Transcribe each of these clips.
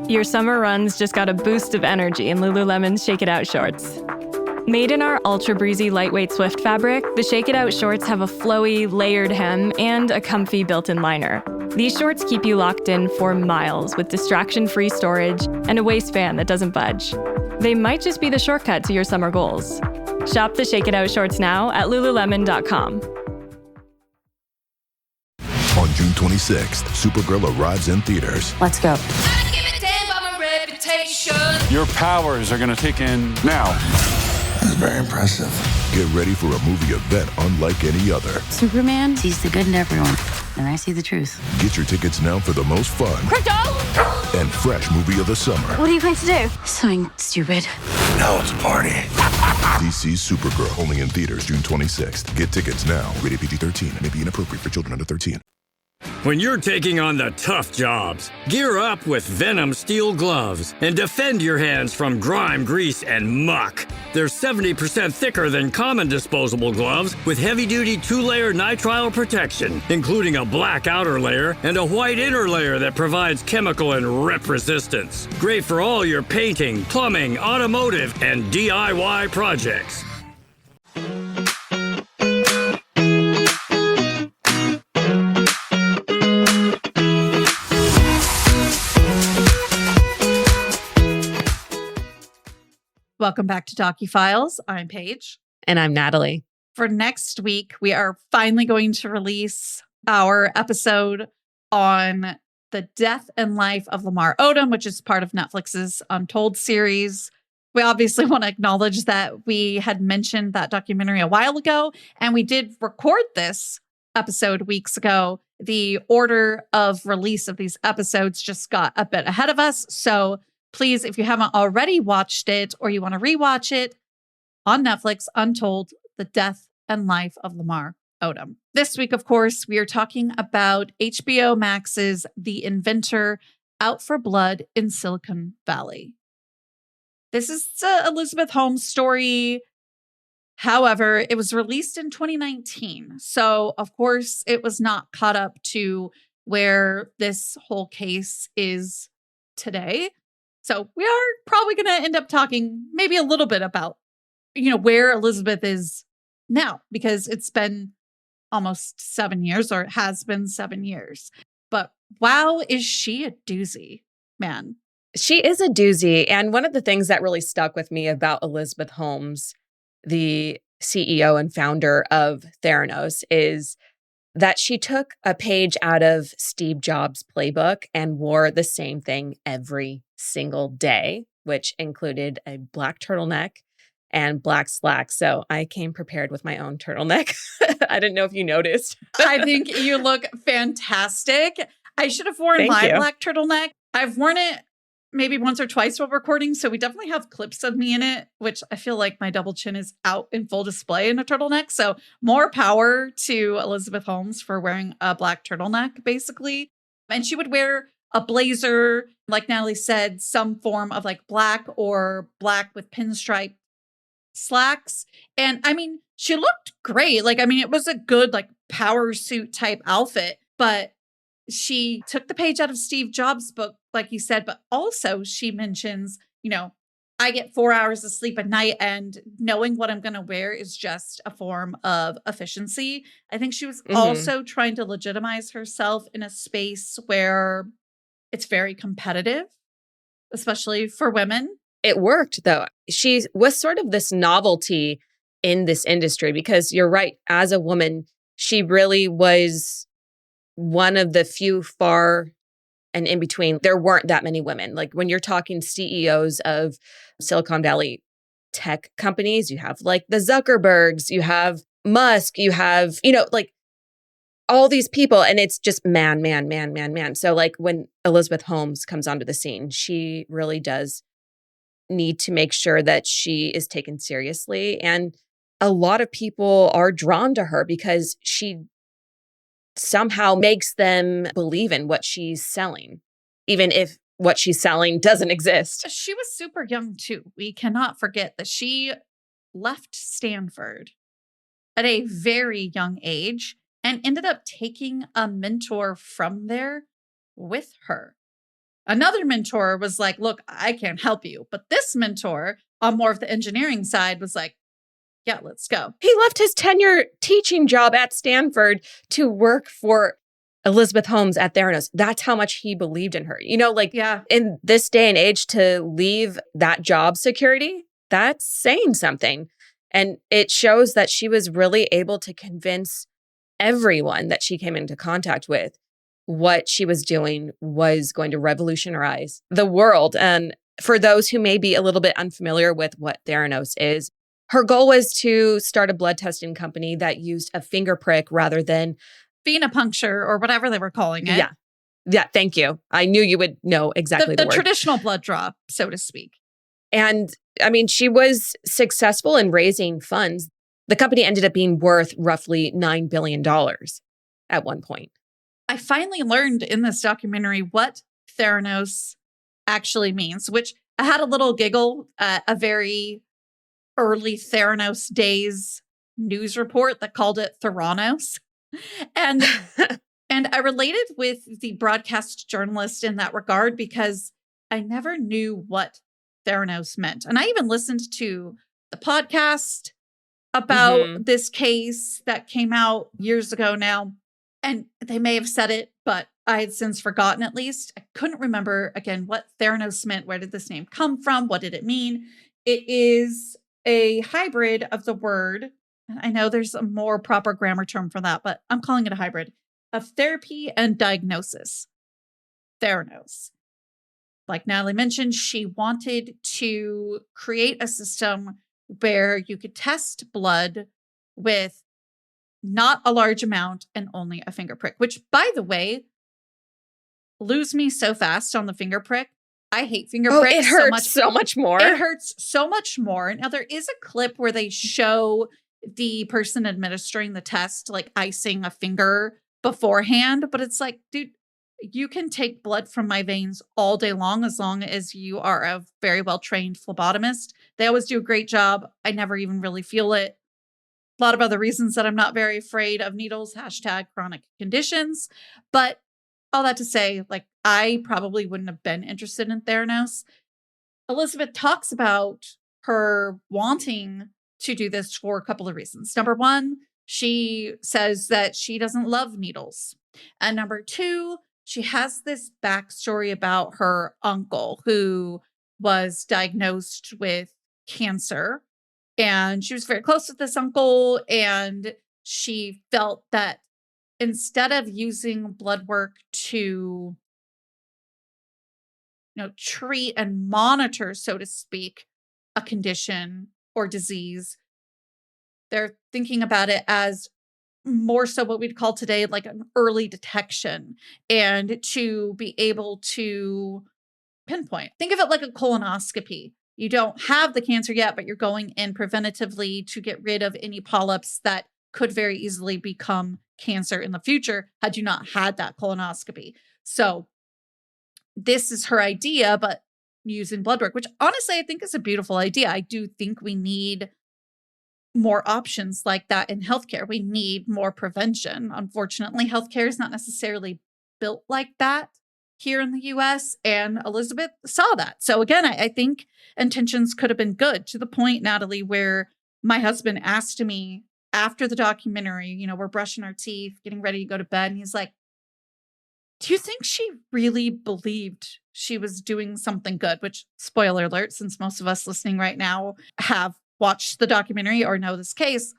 Your summer runs just got a boost of energy in Lululemon's Shake It Out shorts. Made in our ultra-breezy lightweight Swift fabric, the Shake It Out shorts have a flowy, layered hem and a comfy built-in liner. These shorts keep you locked in for miles with distraction-free storage and a waistband that doesn't budge. They might just be the shortcut to your summer goals. Shop the Shake It Out shorts now at Lululemon.com. On June 26th, Supergirl arrives in theaters. Let's go. Your powers are going to kick in now. That's very impressive. Get ready for a movie event unlike any other. Superman sees the good in everyone, and I see the truth. Get your tickets now for the most fun and fresh movie of the summer. What are you going to do? Something stupid. Now it's a party. DC's Supergirl, only in theaters June 26th. Get tickets now. Rated PG-13. May be inappropriate for children under 13. When you're taking on the tough jobs, gear up with Venom steel gloves and defend your hands from grime, grease, and muck. They're 70% thicker than common disposable gloves with heavy-duty 2-layer nitrile protection, including a black outer layer and a white inner layer that provides chemical and rip resistance. Great for all your painting, plumbing, automotive, and DIY projects. Welcome back to DOCUFILES. I'm Paige. And I'm Natalie. For next week, we are finally going to release our episode on the death and life of Lamar Odom, which is part of Netflix's Untold series. We obviously want to acknowledge that we had mentioned that documentary a while ago, and we did record this episode weeks ago. The order of release of these episodes just got a bit ahead of us, so please, if you haven't already watched it or you want to rewatch it, on Netflix, Untold, The Death and Life of Lamar Odom. This week, of course, we are talking about HBO Max's The Inventor, Out for Blood in Silicon Valley. This is Elizabeth Holmes' story. However, it was released in 2019. So, of course, it was not caught up to where this whole case is today. So we are probably going to end up talking maybe a little bit about, where Elizabeth is now, because it's been almost 7 years, or it has been 7 years. But wow, is she a doozy, man. She is a doozy. And one of the things that really stuck with me about Elizabeth Holmes, the CEO and founder of Theranos, is that she took a page out of Steve Jobs' playbook and wore the same thing every single day, which included a black turtleneck and black slacks. So I came prepared with my own turtleneck. I didn't know if you noticed. I think you look fantastic. I should have worn black turtleneck. I've worn it maybe once or twice while recording, so we definitely have clips of me in it, which I feel like my double chin is out in full display in a turtleneck. So more power to Elizabeth Holmes for wearing a black turtleneck, basically. And she would wear a blazer, like Natalie said, some form of like black or black with pinstripe slacks. And I mean, she looked great. It was a good like power suit type outfit, but she took the page out of Steve Jobs' book, like you said, but also she mentions, I get 4 hours of sleep at night, and knowing what I'm going to wear is just a form of efficiency. I think she was also trying to legitimize herself in a space where it's very competitive, especially for women. It worked, though. She was sort of this novelty in this industry because you're right. As a woman, she really was one of the few far and in between. There weren't that many women. Like when you're talking CEOs of Silicon Valley tech companies, you have like the Zuckerbergs, you have Musk, you have, like all these people, and it's just man. So like when Elizabeth Holmes comes onto the scene, she really does need to make sure that she is taken seriously. And a lot of people are drawn to her because she somehow makes them believe in what she's selling, even if what she's selling doesn't exist. She was super young too. We cannot forget that she left Stanford at a very young age and ended up taking a mentor from there with her. Another mentor was like, look, I can't help you. But this mentor on more of the engineering side was like, yeah, let's go. He left his tenure teaching job at Stanford to work for Elizabeth Holmes at Theranos. That's how much he believed in her. Yeah. In this day and age, to leave that job security, that's saying something. And it shows that she was really able to convince everyone that she came into contact with what she was doing was going to revolutionize the world. And for those who may be a little bit unfamiliar with what Theranos is, her goal was to start a blood testing company that used a finger prick rather than venipuncture or whatever they were calling it. Yeah. Yeah. Thank you. I knew you would know exactly the word. Traditional blood draw, so to speak. And I mean, she was successful in raising funds. The company ended up being worth roughly $9 billion at one point. I finally learned in this documentary what Theranos actually means, which I had a little giggle at a very early Theranos days news report that called it Theranos. And I related with the broadcast journalist in that regard because I never knew what Theranos meant. And I even listened to the podcast about this case that came out years ago now. And they may have said it, but I had since forgotten at least. I couldn't remember, again, what Theranos meant. Where did this name come from? What did it mean? It is a hybrid of the word. I know there's a more proper grammar term for that, but I'm calling it a hybrid of therapy and diagnosis. Theranos. Like Natalie mentioned, she wanted to create a system where you could test blood with not a large amount and only a finger prick, which, by the way, lose me so fast on the finger prick. I hate finger pricks. It hurts so much more. It hurts so much more. Now, there is a clip where they show the person administering the test, like icing a finger beforehand, but it's like, dude, you can take blood from my veins all day long as you are a very well-trained phlebotomist. They always do a great job. I never even really feel it. A lot of other reasons that I'm not very afraid of needles, #chronic conditions. But all that to say, like, I probably wouldn't have been interested in Theranos. Elizabeth talks about her wanting to do this for a couple of reasons. Number one, she says that she doesn't love needles. And number two, she has this backstory about her uncle who was diagnosed with cancer. And she was very close with this uncle. And she felt that instead of using blood work to, treat and monitor, so to speak, a condition or disease, they're thinking about it as more so what we'd call today like an early detection and to be able to pinpoint. Think of it like a colonoscopy. You don't have the cancer yet, but you're going in preventatively to get rid of any polyps that could very easily become cancer in the future had you not had that colonoscopy. So this is her idea, but using blood work, which honestly I think is a beautiful idea. I do think we need more options like that in healthcare. We need more prevention. Unfortunately, healthcare is not necessarily built like that here in the US, and Elizabeth saw that. So again, I think intentions could have been good, to the point, Natalie, where my husband asked me after the documentary, we're brushing our teeth, getting ready to go to bed, and he's like, do you think she really believed she was doing something good? Which, spoiler alert, since most of us listening right now have watched the documentary or know this case,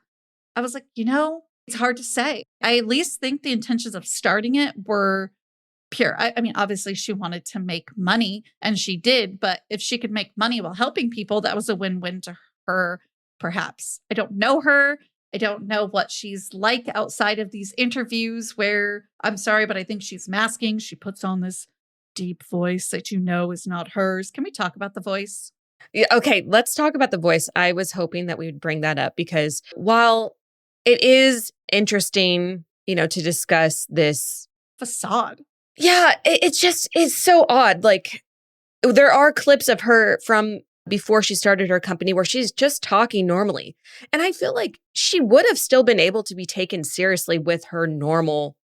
I was like, it's hard to say. I at least think the intentions of starting it were pure. I mean, obviously she wanted to make money, and she did, but if she could make money while helping people, that was a win-win to her, perhaps. I don't know her. I don't know what she's like outside of these interviews where, I'm sorry, but I think she's masking. She puts on this deep voice that is not hers. Can we talk about the voice? Yeah, okay, let's talk about the voice. I was hoping that we would bring that up because while it is interesting, to discuss this facade. Yeah, it's so odd. Like, there are clips of her from before she started her company where she's just talking normally. And I feel like she would have still been able to be taken seriously with her normal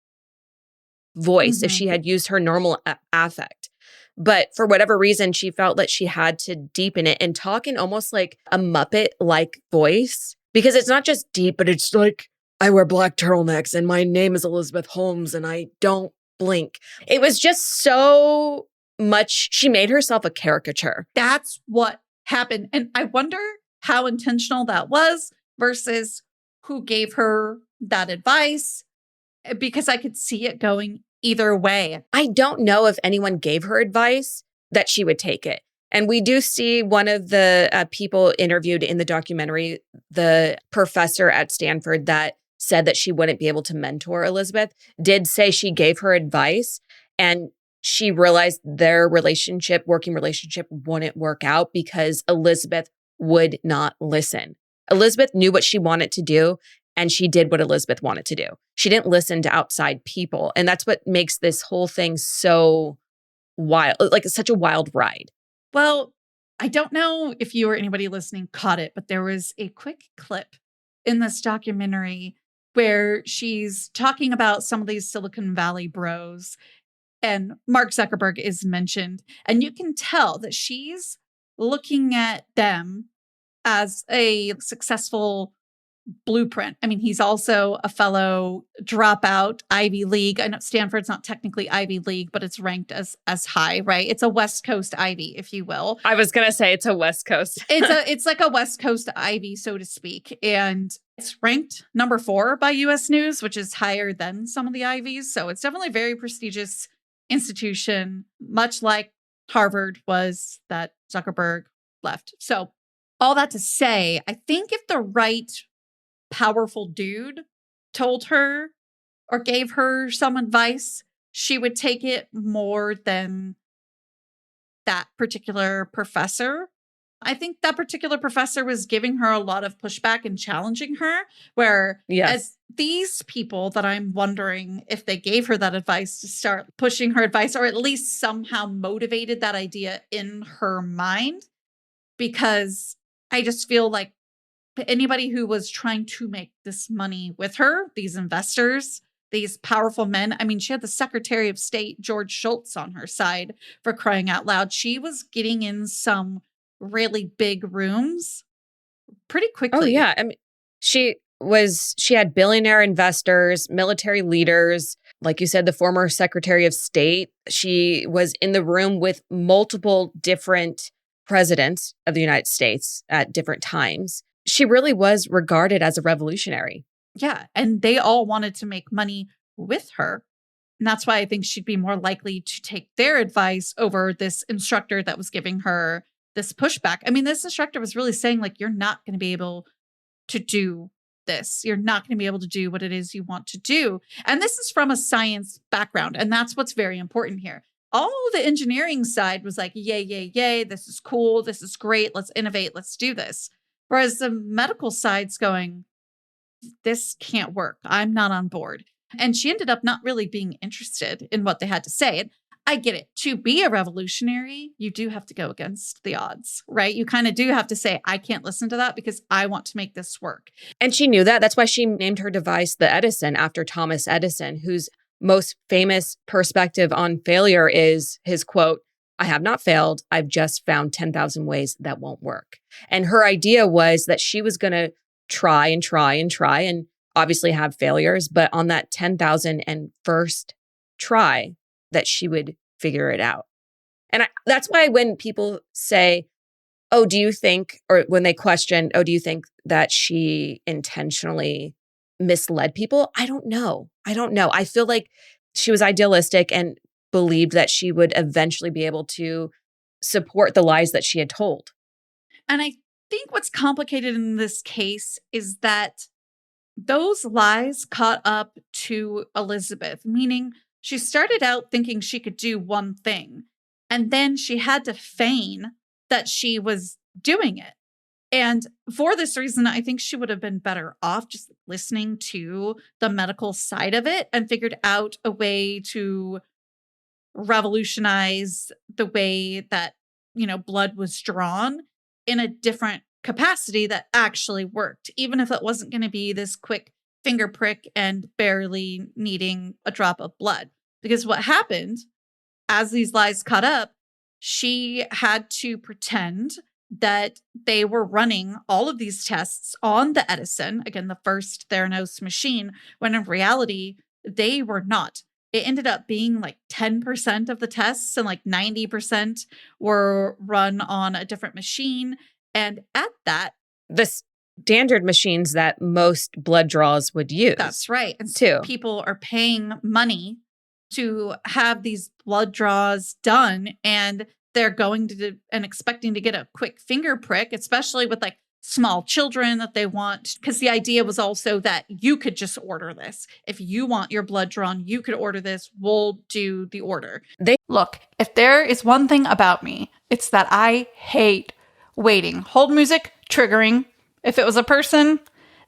voice if she had used her normal affect. But for whatever reason, she felt that she had to deepen it and talk in almost like a Muppet-like voice, because it's not just deep, but it's like, I wear black turtlenecks and my name is Elizabeth Holmes and I don't blink. It was just so much. She made herself a caricature. That's what happened. And I wonder how intentional that was versus who gave her that advice, because I could see it going either way. I don't know if anyone gave her advice that she would take it. And we do see one of the people interviewed in the documentary, the professor at Stanford that said that she wouldn't be able to mentor Elizabeth, did say she gave her advice and she realized their working relationship wouldn't work out because Elizabeth would not listen. Elizabeth knew what she wanted to do and she did what Elizabeth wanted to do. She didn't listen to outside people. And that's what makes this whole thing so wild, like such a wild ride. Well, I don't know if you or anybody listening caught it, but there was a quick clip in this documentary where she's talking about some of these Silicon Valley bros and Mark Zuckerberg is mentioned. And you can tell that she's looking at them as a successful blueprint. I mean, he's also a fellow dropout Ivy League. I know Stanford's not technically Ivy League, but it's ranked as high, right? It's a West Coast Ivy, if you will. I was going to say it's a West Coast. It's like a West Coast Ivy, so to speak. And it's ranked number 4 by US News, which is higher than some of the Ivies. So it's definitely a very prestigious institution, much like Harvard was that Zuckerberg left. So all that to say, I think if the right powerful dude told her or gave her some advice, she would take it more than that particular professor. I think that particular professor was giving her a lot of pushback and challenging her, where as these people that I'm wondering if they gave her that advice to start pushing her advice, or at least somehow motivated that idea in her mind, because I just feel like anybody who was trying to make this money with her, these investors, these powerful men. I mean, she had the Secretary of State, George Shultz, on her side, for crying out loud. She was getting in some really big rooms pretty quickly. Oh, yeah. I mean, she had billionaire investors, military leaders, like you said, the former Secretary of State. She was in the room with multiple different presidents of the United States at different times. She really was regarded as a revolutionary. Yeah. And they all wanted to make money with her. And that's why I think she'd be more likely to take their advice over this instructor that was giving her this pushback. I mean, this instructor was really saying, like, you're not going to be able to do this. You're not going to be able to do what it is you want to do. And this is from a science background. And that's what's very important here. All the engineering side was like, yay, yay, yay. This is cool. This is great. Let's innovate. Let's do this. Whereas the medical side's going, this can't work. I'm not on board. And she ended up not really being interested in what they had to say. And I get it. To be a revolutionary, you do have to go against the odds, right? You kind of do have to say, I can't listen to that because I want to make this work. And she knew that. That's why she named her device the Edison after Thomas Edison, whose most famous perspective on failure is his quote, I have not failed. I've just found 10,000 ways that won't work. And her idea was that she was going to try and try and try and obviously have failures, but on that 10,001st try that she would figure it out. And that's why when people say, oh, do you think, or when they question, oh, do you think that she intentionally misled people? I don't know. I feel like she was idealistic and believed that she would eventually be able to support the lies that she had told. And I think what's complicated in this case is that those lies caught up to Elizabeth, meaning she started out thinking she could do one thing, and then she had to feign that she was doing it. And for this reason, I think she would have been better off just listening to the medical side of it and figured out a way to revolutionize the way that, blood was drawn in a different capacity that actually worked, even if it wasn't going to be this quick finger prick and barely needing a drop of blood. Because what happened as these lies caught up, she had to pretend that they were running all of these tests on the Edison, again, the first Theranos machine, when in reality, they were not. It ended up being like 10% of the tests and like 90% were run on a different machine. And at that, The standard machines that most blood draws would use. that's right. And too. People are paying money to have these blood draws done, and they're going to and expecting to get a quick finger prick, especially with like small children that they want. Because the idea was also that you could just order this. If you want your blood drawn, you could order this. We'll do the order. Look, if there is one thing about me, it's that I hate waiting. Hold music, triggering. If it was a person,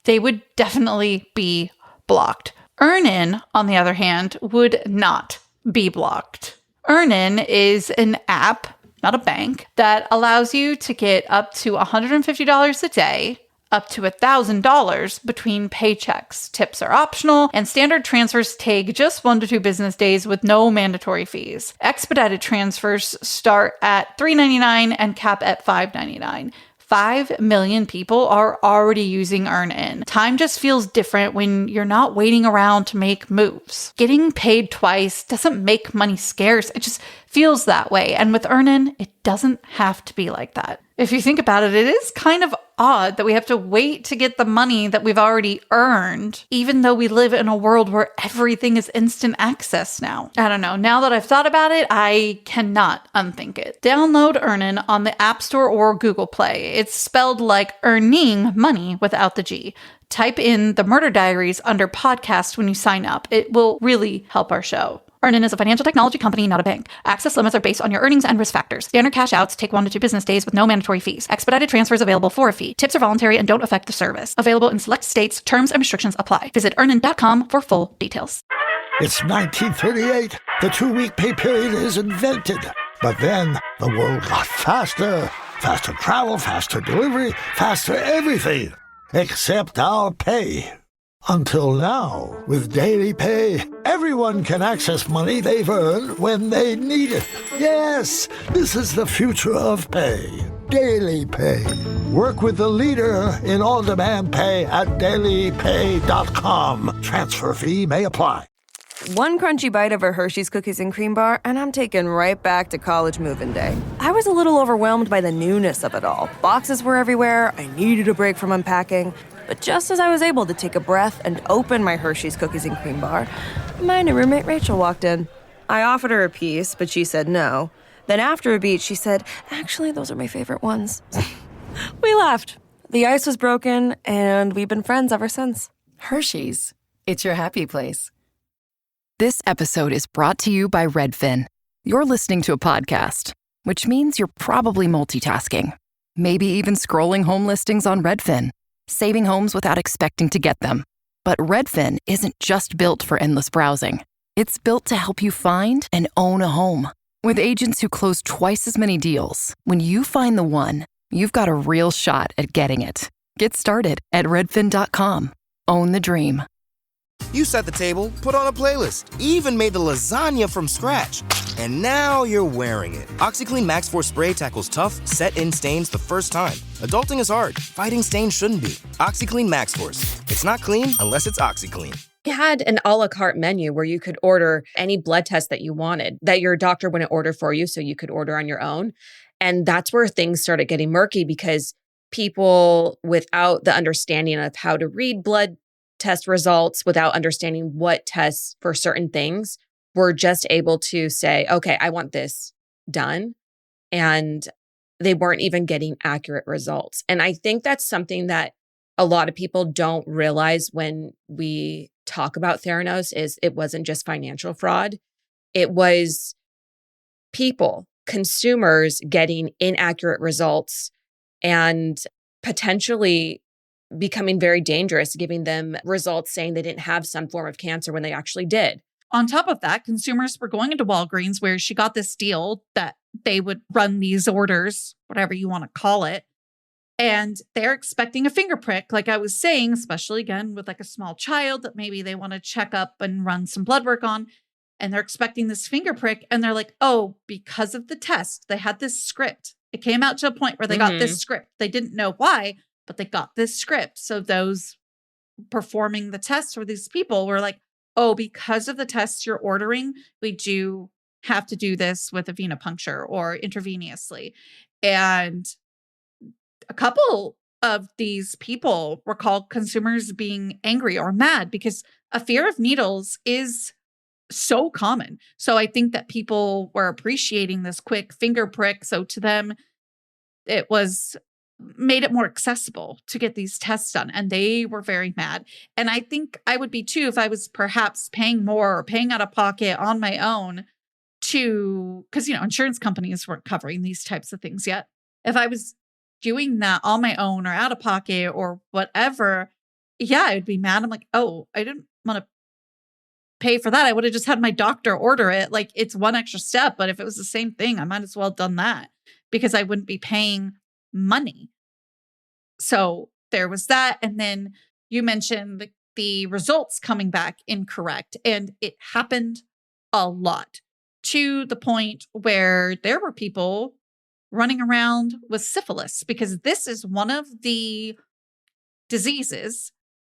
they would definitely be blocked. Earnin, on the other hand, would not be blocked. Earnin is an app, not a bank, that allows you to get up to $150 a day, up to $1,000 between paychecks. Tips are optional, and standard transfers take just 1 to 2 business days with no mandatory fees. Expedited transfers start at $3.99 and cap at $5.99. 5 million people are already using Earnin. Time just feels different when you're not waiting around to make moves. Getting paid twice doesn't make money scarce. It just feels that way. And with Earnin, it doesn't have to be like that. If you think about it, it is kind of odd that we have to wait to get the money that we've already earned, even though we live in a world where everything is instant access now. I don't know. Now that I've thought about it, I cannot unthink it. Download Earnin on the App Store or Google Play. It's spelled like earning money without the G. Type in The Murder Diaries under podcast when you sign up. It will really help our show. Earnin is a financial technology company, not a bank. Access limits are based on your earnings and risk factors. Standard cash outs take 1 to 2 business days with no mandatory fees. Expedited transfers available for a fee. Tips are voluntary and don't affect the service. Available in select states. Terms and restrictions apply. Visit earnin.com for full details. It's 1938. The 2-week pay period is invented. But then the world got faster. Faster travel, faster delivery, faster everything. Except our pay. Until now, with daily pay, everyone can access money they've earned when they need it. Yes, this is the future of pay. Daily pay. Work with the leader in on-demand pay at dailypay.com. Transfer fee may apply. One crunchy bite of a Hershey's Cookies and Cream Bar, and I'm taken right back to college move-in day. I was a little overwhelmed by the newness of it all. Boxes were everywhere, I needed a break from unpacking. But just as I was able to take a breath and open my Hershey's Cookies and Cream Bar, my new roommate Rachel walked in. I offered her a piece, but she said no. Then after a beat, she said, "Actually, those are my favorite ones." We laughed. The ice was broken, and we've been friends ever since. Hershey's. It's your happy place. This episode is brought to you by Redfin. You're listening to a podcast, which means you're probably multitasking. Maybe even scrolling home listings on Redfin. Saving homes without expecting to get them. But Redfin isn't just built for endless browsing. It's built to help you find and own a home. With agents who close twice as many deals, when you find the one, you've got a real shot at getting it. Get started at redfin.com. Own the dream. You set the table, put on a playlist, even made the lasagna from scratch. And now you're wearing it. OxyClean Max Force Spray tackles tough, set-in stains the first time. Adulting is hard. Fighting stains shouldn't be. OxyClean Max Force. It's not clean unless it's OxyClean. We had an a la carte menu where you could order any blood test that you wanted, that your doctor wouldn't order for you, so you could order on your own. And that's where things started getting murky because people without the understanding of how to read blood test results, without understanding what tests for certain things, were just able to say, okay, I want this done. And they weren't even getting accurate results. And I think that's something that a lot of people don't realize when we talk about Theranos is it wasn't just financial fraud. It was people, consumers getting inaccurate results and potentially becoming very dangerous, giving them results saying they didn't have some form of cancer when they actually did. On top of that, consumers were going into Walgreens where she got this deal that they would run these orders, whatever you want to call it. And they're expecting a finger prick, like I was saying, especially again with like a small child that maybe they want to check up and run some blood work on. and they're expecting this finger prick. And they're like, oh, because of the test, they had this script. It came out to a point where they got this script. They didn't know why, but they got this script. So those performing the tests for these people were like, oh, because of the tests you're ordering, we do have to do this with a venipuncture or intravenously. And a couple of these people recall consumers being angry or mad because a fear of needles is so common. So I think that people were appreciating this quick finger prick. So to them, it was made it more accessible to get these tests done. And they were very mad. And I think I would be too if I was perhaps paying more or paying out of pocket on my own because, insurance companies weren't covering these types of things yet. If I was doing that on my own or out of pocket or whatever, yeah, I'd be mad. I'm like, oh, I didn't want to pay for that. I would have just had my doctor order it. Like, it's one extra step, but if it was the same thing, I might as well have done that because I wouldn't be paying money. So there was that. And then you mentioned the results coming back incorrect. And it happened a lot to the point where there were people running around with syphilis because this is one of the diseases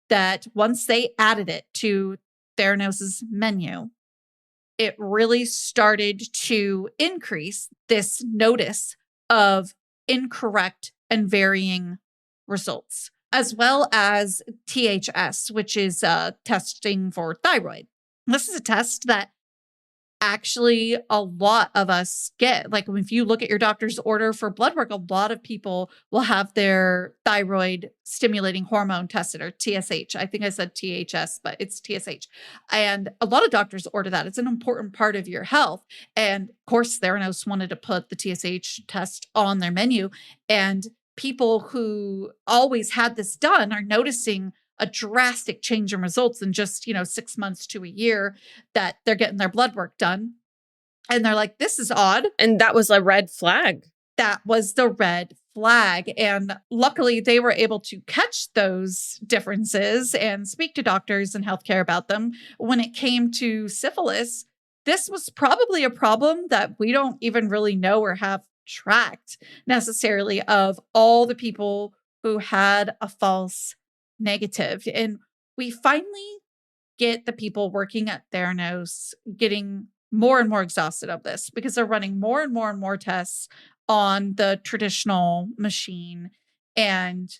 that once they added it to Theranos' menu, it really started to increase this notice of incorrect and varying results, as well as THS, which is testing for thyroid. This is a test that actually a lot of us get. Like, if you look at your doctor's order for blood work, a lot of people will have their thyroid stimulating hormone tested, or TSH. I think I said THS, but it's TSH. And a lot of doctors order that. It's an important part of your health. And of course, Theranos wanted to put the TSH test on their menu. And people who always had this done are noticing a drastic change in results in just, 6 months to a year that they're getting their blood work done. And they're like, this is odd. And that was a red flag. That was the red flag. And luckily they were able to catch those differences and speak to doctors and healthcare about them. When it came to syphilis, this was probably a problem that we don't even really know or have tracked necessarily of all the people who had a false negative. And we finally get the people working at Theranos getting more and more exhausted of this because they're running more and more and more tests on the traditional machine. And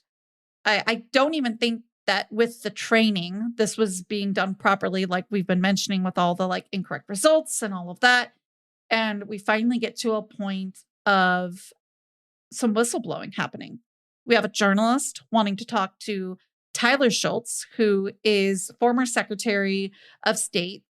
I don't even think that with the training, this was being done properly, like we've been mentioning with all the incorrect results and all of that. And we finally get to a point of some whistleblowing happening. We have a journalist wanting to talk to Tyler Schultz, who is former Secretary of State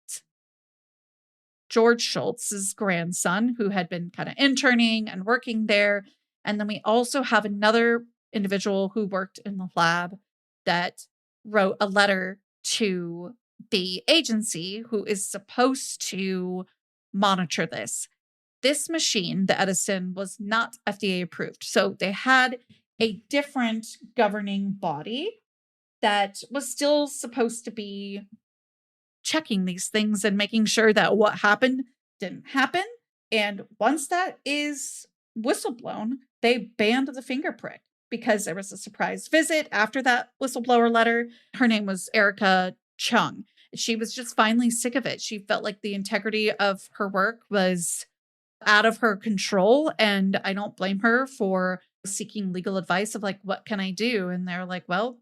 George Schultz's grandson, who had been kind of interning and working there. And then we also have another individual who worked in the lab that wrote a letter to the agency who is supposed to monitor this. This machine, the Edison, was not FDA approved. So they had a different governing body that was still supposed to be checking these things and making sure that what happened didn't happen. And once that is whistleblown, they banned the finger prick because there was a surprise visit after that whistleblower letter. Her name was Erica Chung. She was just finally sick of it. She felt like the integrity of her work was out of her control. And I don't blame her for seeking legal advice of what can I do? And they're like, well,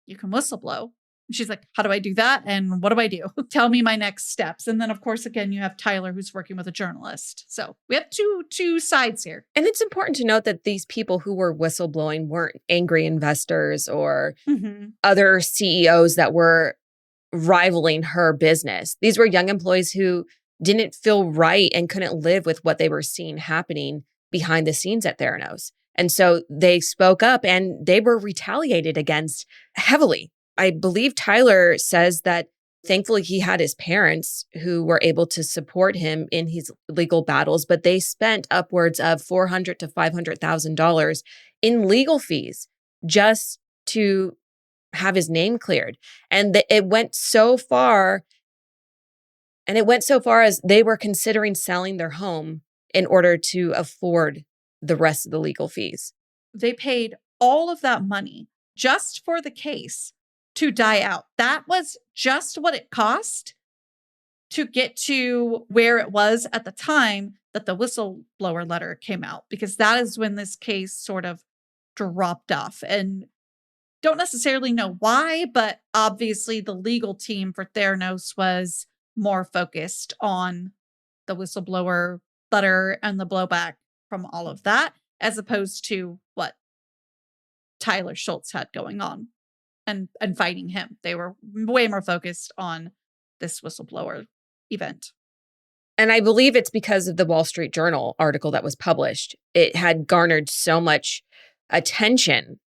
you can whistleblow. And she's like, how do I do that? And what do I do? Tell me my next steps. And then, of course, again, you have Tyler, who's working with a journalist. So we have two sides here. And it's important to note that these people who were whistleblowing weren't angry investors or other CEOs that were rivaling her business. These were young employees who didn't feel right and couldn't live with what they were seeing happening behind the scenes at Theranos. And so they spoke up and they were retaliated against heavily. I believe Tyler says that thankfully he had his parents who were able to support him in his legal battles, but they spent upwards of $400,000 to $500,000 in legal fees just to have his name cleared. And it went so far And it went so far as they were considering selling their home in order to afford the rest of the legal fees. They paid all of that money just for the case to die out. That was just what it cost to get to where it was at the time that the whistleblower letter came out, because that is when this case sort of dropped off. And don't necessarily know why, but obviously the legal team for Theranos was more focused on the whistleblower letter and the blowback from all of that, as opposed to what Tyler Schultz had going on and fighting him. They were way more focused on this whistleblower event. And I believe it's because of the Wall Street Journal article that was published. It had garnered so much attention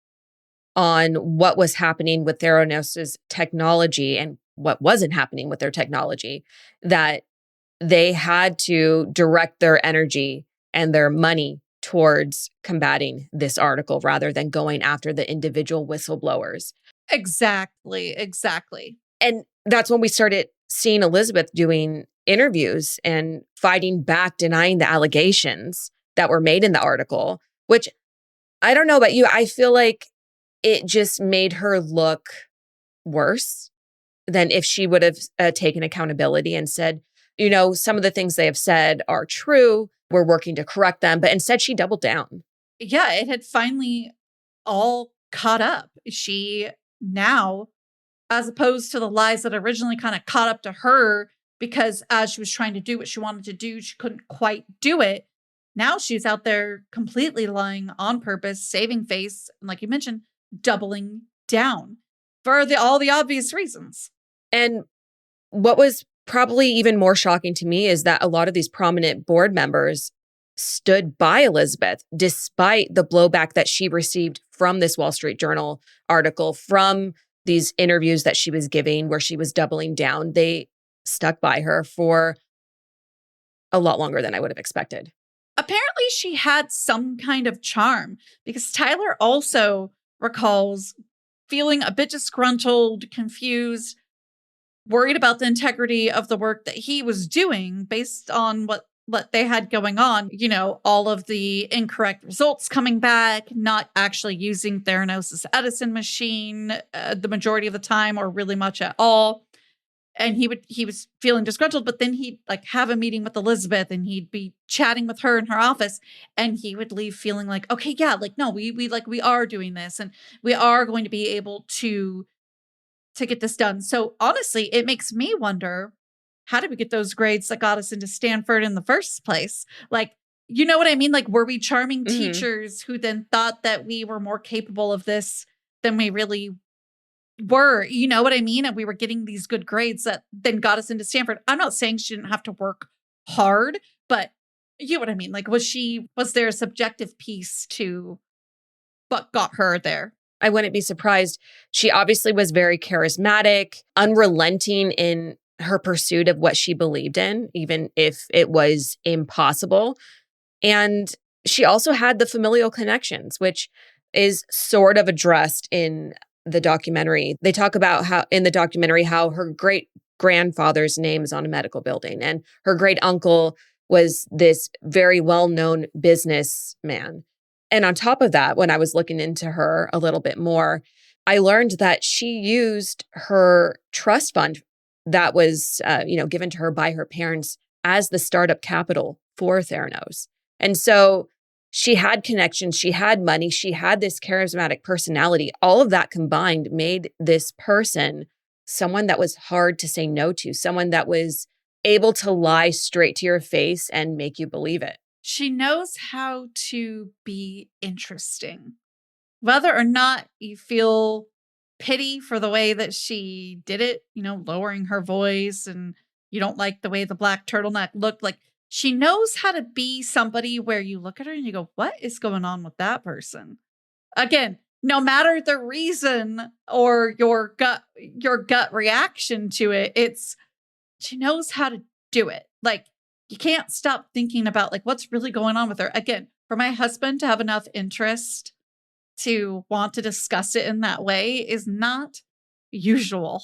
on what was happening with Theranos' technology and what wasn't happening with their technology, that they had to direct their energy and their money towards combating this article rather than going after the individual whistleblowers. Exactly. And that's when we started seeing Elizabeth doing interviews and fighting back, denying the allegations that were made in the article, which I don't know about you. I feel like it just made her look worse than if she would have taken accountability and said, you know, some of the things they have said are true. We're working to correct them. But instead, she doubled down. Yeah, it had finally all caught up. She now, as opposed to the lies that originally kind of caught up to her, because as she was trying to do what she wanted to do, she couldn't quite do it. Now she's out there completely lying on purpose, saving face, and like you mentioned, doubling down for all the obvious reasons. And what was probably even more shocking to me is that a lot of these prominent board members stood by Elizabeth despite the blowback that she received from this Wall Street Journal article, from these interviews that she was giving where she was doubling down. They stuck by her for a lot longer than I would have expected. Apparently she had some kind of charm, because Tyler also recalls feeling a bit disgruntled, confused, worried about the integrity of the work that he was doing based on what they had going on. You know, all of the incorrect results coming back, not actually using Theranos' Edison machine the majority of the time or really much at all. And he was feeling disgruntled, but then he'd like have a meeting with Elizabeth and he'd be chatting with her in her office, and he would leave feeling like, okay, yeah, like, no, we are doing this and we are going to be able to get this done. So honestly, it makes me wonder, how did we get those grades that got us into Stanford in the first place? Like, you know what I mean? Like, were we charming teachers who then thought that we were more capable of this than we really were? You know what I mean? And we were getting these good grades that then got us into Stanford. I'm not saying she didn't have to work hard, but you know what I mean? Like, was there a subjective piece to what got her there? I wouldn't be surprised. She obviously was very charismatic, unrelenting in her pursuit of what she believed in, even if it was impossible. And she also had the familial connections, which is sort of addressed in the documentary. They talk about how in the documentary how her great grandfather's name is on a medical building, and her great uncle was this very well-known businessman. And on top of that, when I was looking into her a little bit more, I learned that she used her trust fund that was, given to her by her parents as the startup capital for Theranos. And so she had connections, she had money, she had this charismatic personality. All of that combined made this person someone that was hard to say no to, someone that was able to lie straight to your face and make you believe it. She knows how to be interesting. Whether or not you feel pity for the way that she did it, lowering her voice, and you don't like the way the black turtleneck looked, like, she knows how to be somebody where you look at her and you go, what is going on with that person? Again, no matter the reason or your gut reaction to it, she knows how to do it. Like, you can't stop thinking about like what's really going on with her. Again, for my husband to have enough interest to want to discuss it in that way is not usual.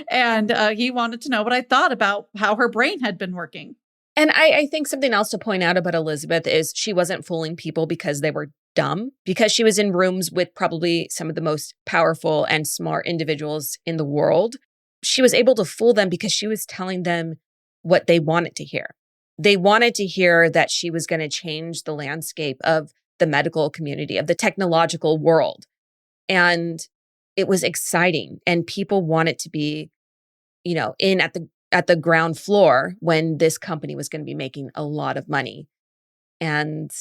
And he wanted to know what I thought about how her brain had been working. And I think something else to point out about Elizabeth is she wasn't fooling people because they were dumb, because she was in rooms with probably some of the most powerful and smart individuals in the world. She was able to fool them because she was telling them what they wanted to hear. They wanted to hear that she was going to change the landscape of the medical community, of the technological world. And it was exciting. And people wanted to be, in at the ground floor when this company was going to be making a lot of money. And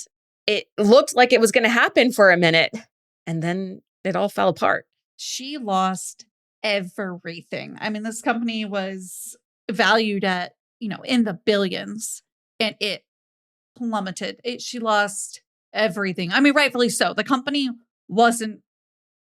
it looked like it was going to happen for a minute. And then it all fell apart. She lost everything. I mean, this company was valued at, in the billions, and it plummeted. She lost everything. I mean, rightfully so. The company wasn't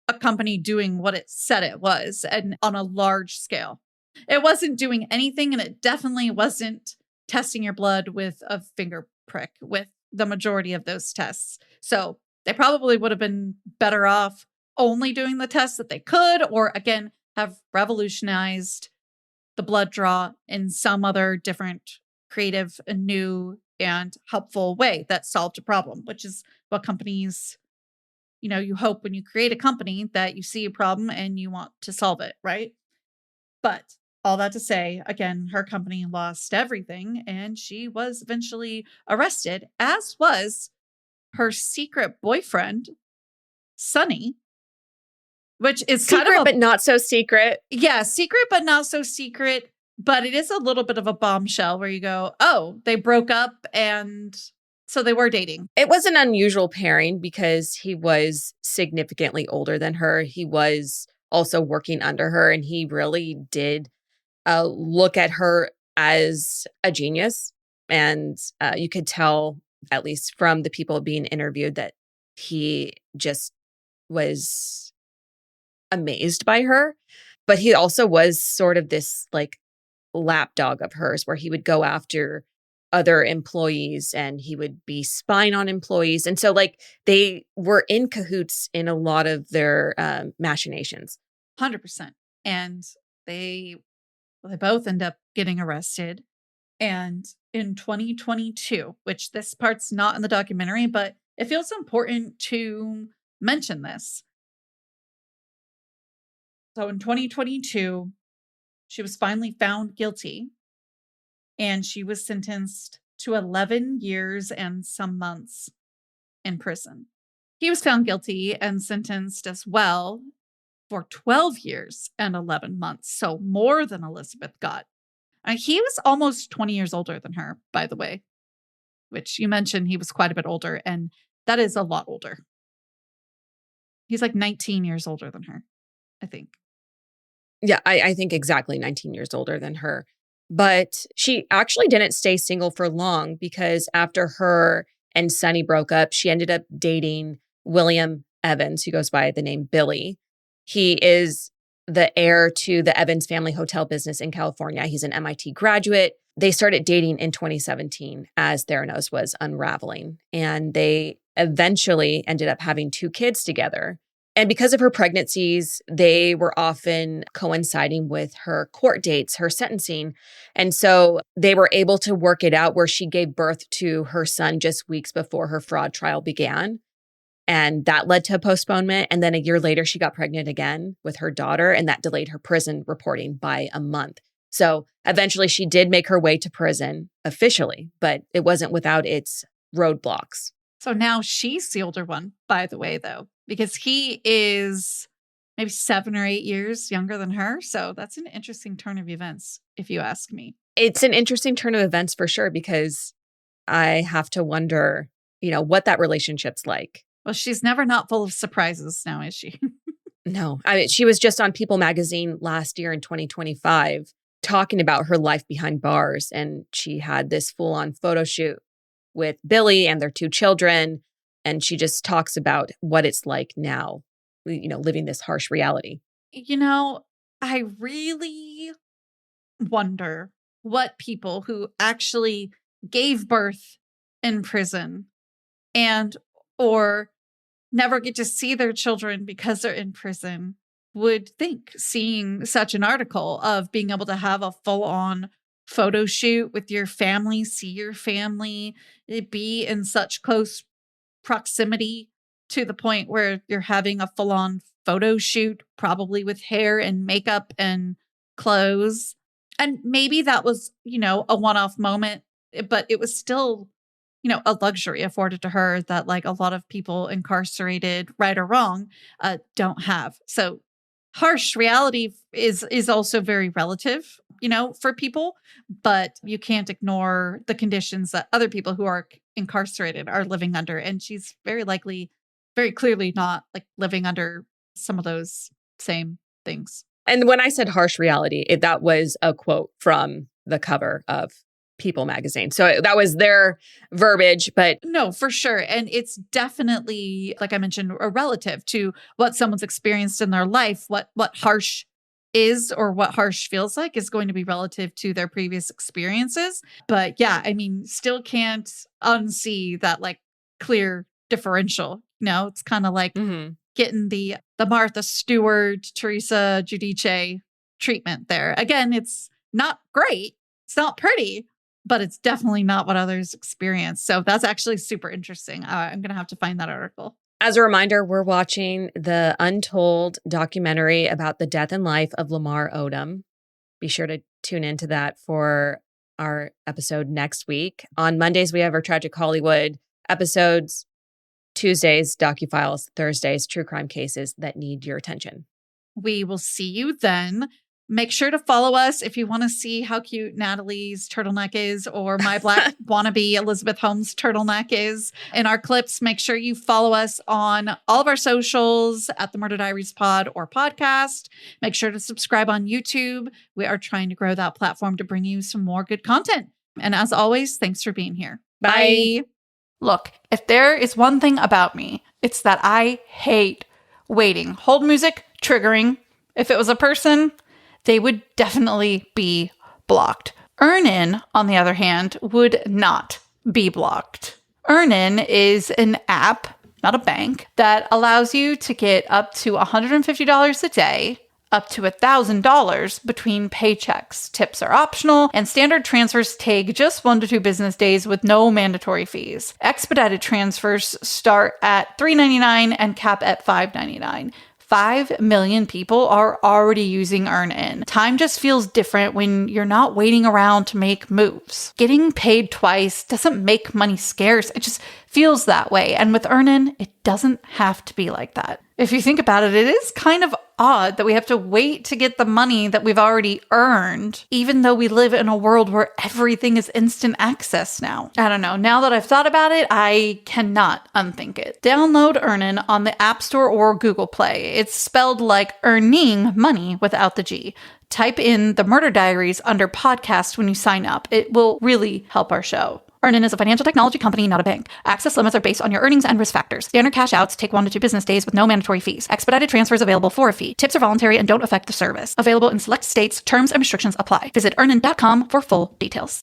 a company doing what it said it was, and on a large scale. It wasn't doing anything, and it definitely wasn't testing your blood with a finger prick with the majority of those tests. So they probably would have been better off only doing the tests that they could, or again, have revolutionized the blood draw in some other different, creative, and new and helpful way that solved a problem, which is what companies, you hope when you create a company that you see a problem and you want to solve it, right? But all that to say, again, her company lost everything and she was eventually arrested, as was her secret boyfriend, Sonny, which is secret, but not so secret. Yeah, secret, but not so secret. But it is a little bit of a bombshell where you go, oh, they broke up and so they were dating. It was an unusual pairing because he was significantly older than her. He was also working under her, and he really did look at her as a genius. And you could tell, at least from the people being interviewed, that he just was amazed by her. But he also was sort of this lapdog of hers, where he would go after other employees and he would be spying on employees. And so they were in cahoots in a lot of their machinations. 100%. And they both end up getting arrested. And in 2022, which this part's not in the documentary, but it feels important to mention this. So in 2022, she was finally found guilty, and she was sentenced to 11 years and some months in prison. He was found guilty and sentenced as well for 12 years and 11 months. So more than Elizabeth got. He was almost 20 years older than her, by the way, which you mentioned he was quite a bit older. And that is a lot older. He's 19 years older than her, I think. Yeah, I think exactly 19 years older than her. But she actually didn't stay single for long, because after her and Sonny broke up, she ended up dating William Evans, who goes by the name Billy. He is the heir to the Evans family hotel business in California. He's an MIT graduate. They started dating in 2017 as Theranos was unraveling. And they eventually ended up having 2 kids together. And because of her pregnancies, they were often coinciding with her court dates, her sentencing. And so they were able to work it out where she gave birth to her son just weeks before her fraud trial began. And that led to a postponement. And then a year later, she got pregnant again with her daughter, and that delayed her prison reporting by a month. So eventually she did make her way to prison officially, but it wasn't without its roadblocks. So now she's the older one, by the way, though, because he is maybe 7 or 8 years younger than her. So that's an interesting turn of events, if you ask me. It's an interesting turn of events for sure, because I have to wonder, what that relationship's like. Well, she's never not full of surprises now, is she? No. I mean, she was just on People magazine last year in 2025 talking about her life behind bars. And she had this full-on photo shoot with Billy and their 2 children. And she just talks about what it's like now, living this harsh reality. I really wonder what people who actually gave birth in prison or never get to see their children because they're in prison would think seeing such an article of being able to have a full-on photo shoot with your family, see your family, be in such close proximity to the point where you're having a full-on photo shoot, probably with hair and makeup and clothes. And maybe that was, a one-off moment, but it was still, a luxury afforded to her that like a lot of people incarcerated, right or wrong, don't have. So harsh reality is also very relative, for people, but you can't ignore the conditions that other people who are incarcerated are living under. And she's very clearly not like living under some of those same things. And when I said harsh reality, that was a quote from the cover of People magazine. So that was their verbiage, but no, for sure. And it's definitely, like I mentioned, a relative to what someone's experienced in their life. What harsh is or what harsh feels like is going to be relative to their previous experiences. But yeah, I mean, still can't unsee that like clear differential. It's kind of like getting the Martha Stewart, Teresa Giudice treatment there. Again, it's not great. It's not pretty, but it's definitely not what others experience. So that's actually super interesting. I'm going to have to find that article. As a reminder, we're watching the Untold documentary about the death and life of Lamar Odom. Be sure to tune into that for our episode next week. On Mondays, we have our Tragic Hollywood episodes. Tuesdays, DOCUFILES. Thursdays, true crime cases that need your attention. We will see you then. Make sure to follow us if you want to see how cute Natalie's turtleneck is or my black wannabe Elizabeth Holmes turtleneck is in our clips. Make sure you follow us on all of our socials at the Murder Diaries Pod or podcast. Make sure to subscribe on YouTube. We are trying to grow that platform to bring you some more good content. And as always, thanks for being here. Bye. Look, if there is one thing about me, it's that I hate waiting. Hold music, triggering. If it was a person, they would definitely be blocked. Earnin, on the other hand, would not be blocked. Earnin is an app, not a bank, that allows you to get up to $150 a day, up to $1,000 between paychecks. Tips are optional, and standard transfers take just 1 to 2 business days with no mandatory fees. Expedited transfers start at $3.99 and cap at $5.99. 5 million people are already using Earnin. Time just feels different when you're not waiting around to make moves. Getting paid twice doesn't make money scarce. It just feels that way. And with Earnin, it doesn't have to be like that. If you think about it, it is kind of odd that we have to wait to get the money that we've already earned, even though we live in a world where everything is instant access now. I don't know. Now that I've thought about it, I cannot unthink it. Download Earnin on the App Store or Google Play. It's spelled like earning money without the G. Type in the Murder Diaries under podcast when you sign up. It will really help our show. Earnin is a financial technology company, not a bank. Access limits are based on your earnings and risk factors. Standard cash outs take 1 to 2 business days with no mandatory fees. Expedited transfers available for a fee. Tips are voluntary and don't affect the service. Available in select states. Terms and restrictions apply. Visit earnin.com for full details.